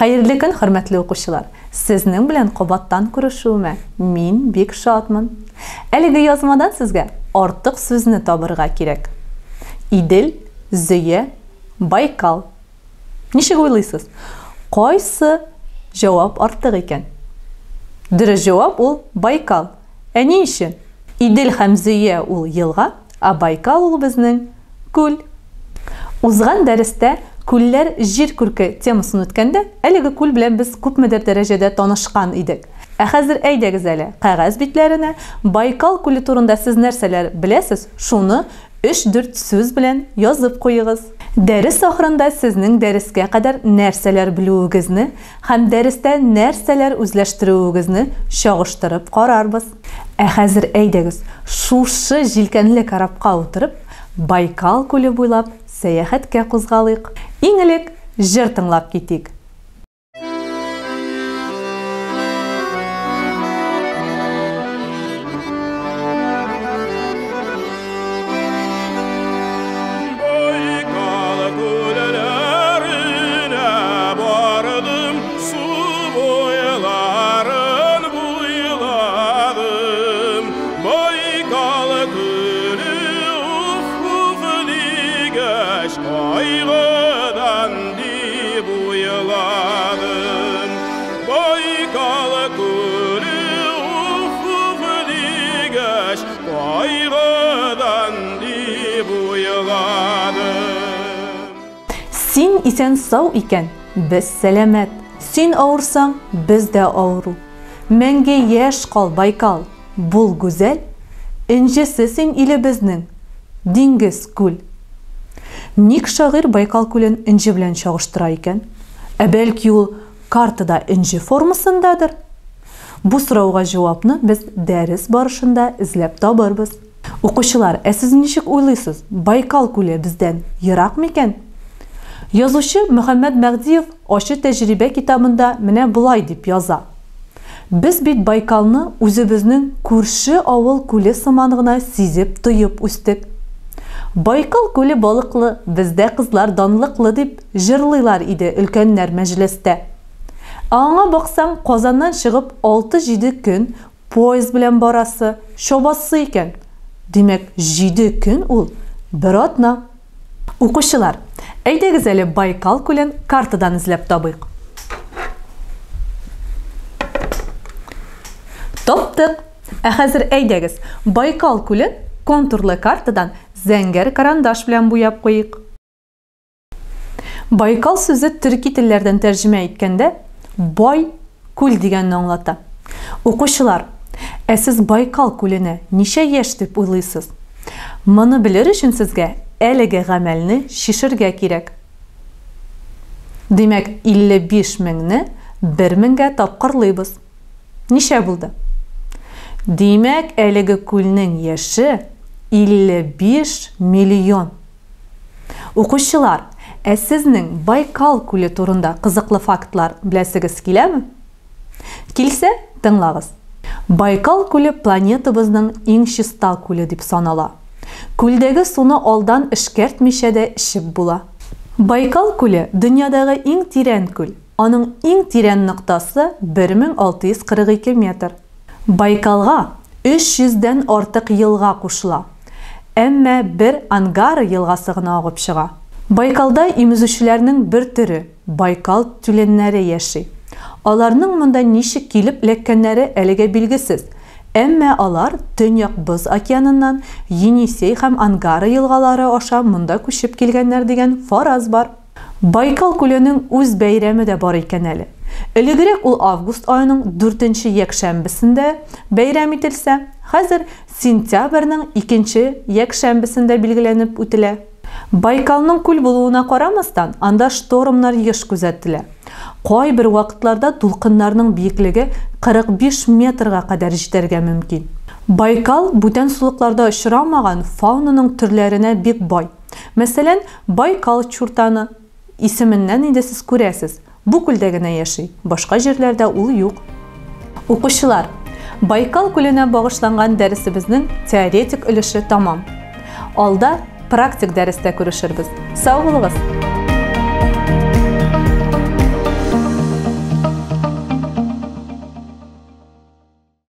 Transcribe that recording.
Xayrlı gün, hörmətli oquşular. Sizning bilan qobatdan күрешүемә мин бик шатмын. Әлеге язмадан сезгә артык сүзне табырга кирәк. Идел, Зөя, Байкал. Ничек уйлыйсыз? Кайсы җавап артык икән? Дөрес җавап ул Байкал. Ә ни өчен? Идел һәм Зөя ул елга, а Байкал ул безнең күл. Узган дәрестә күлләр җир күрке темасын үткәндә, әлеге күл белән без күпмедер дәрәҗәдә танышкан идек. Ә хәзер әйдәгез әле, кәгазь битләренә Байкал күле турында сез нәрсәләр беләсез, шуны 3-4 сүз белән язып куегыз. Дәрес ахырында сезнең дәрескә кадәр нәрсәләр белүегезне һәм дәрестә нәрсәләр үзләштерүегезне чагыштырып карарбыз. Ә хәзер әйдәгез, шушы җилкәнле карапка утырып, Байкал күле буйлап сәяхәткә кузгалыйк. Иң элек җыр тыңлап китик. Син исән сау икән, без сәламәт. Син авырсаң, без дә авыру. Мәңге яшь кал, Байкал, бул гүзәл. Инҗесе син илебезнең, диңгез күл. Ник шагыйрь Байкал күлен инҗе белән чагыштыра икән? Ә бәлки ул картада инҗе формасындадыр? Бу сорауга җавапны без дәрес барышында эзләп табарбыз. Укучылар, ә сез ничек уйлыйсыз? Байкал күле бездән ерак микән? Язучы Мөхәммәд Мәгдиев Ачы тәҗрибә китабында менә булай дип яза. Без бит Байкалны үзебезнең күрше авыл күле сыман гына сизеп тоеп үстек. Байкал күле балыклы, бездә кызлар данлыклы дип җырлыйлар иде өлкәннәр мәҗлестә. Аңа баксаң, Казаннан чыгып 6-7 көн поезд белән барасы, чабасы икән. Димәк, 7 көн ул бер атна. Укучылар, әйдәгез әле Байкал күлен картадан эзләп табыйк. Таптык. Ә хәзер әйдәгез Байкал күлен контурлы картадан зәңгәр карандаш белән буяп куйык. Байкал сүзе төрки телләрдән тәрҗемә иткәндә бай күл дигәнне аңлата. Укучылар, ә сез Байкал күленә ничә яшь дип уйлыйсыз? Моны белер өчен сезгә әлеге гамәлне шишергә кирәк. Димәк, 55 меңне 1 меңгә тапкырлыйбыз. Ничә булды? Димәк, әлеге күлнең яше 55 миллион. Укучылар, ә сезнең Байкал күле турында кызыклы фактлар беләсегез киләме? Килсә, тыңлагыз. Байкал күле планетабызның иң чиста күле дип санала. Күлдәге суны алдан эшкәртмичә дә эчеп була. Байкал күле дөньядагы иң тирән күл. Аның иң тирән ноктасы 1642 метр. Байкалга 300дән артык елга кушыла. Әмма бер Ангара елгасы гына агып чыга. Байкалда имезүчеләрнең бер төре Байкал түләннәре яши. Аларның монда ничек килеп эләккәннәре әлегә билгесез. Әмма алар Төньяк Боз океаныннан Енисей һәм Ангара елгалары аша монда күчеп килгәннәр дигән фараз бар. Байкал күленең үз бәйрәме дә бар икән әле. Элегрәк ул август аеның 4-нче якшәмбесендә бәйрәм ителсә, хәзер сентябрьнең 2-нче якшәмбесендә билгеләнеп үтелә. Байкалның күл булуына карамастан, анда штормнар еш күзәтелә. Кайбер вакытларда дулкыннарның биеклеге 45 метрга кадәр җитәргә мөмкин. Байкал бүтән сулыкларда очрамаган фаунаның төрләренә бик бай. Мәсәлән, Байкал чуртаны исеменнән инде сез күрәсез. Бу күлдә генә яши, башка җирләрдә ул юк. Укучылар, Байкал күленә багышланган дәресебезнең теоретик өлеше тамам. Алда практик дәрестә күрешербез. Сау булыгыз!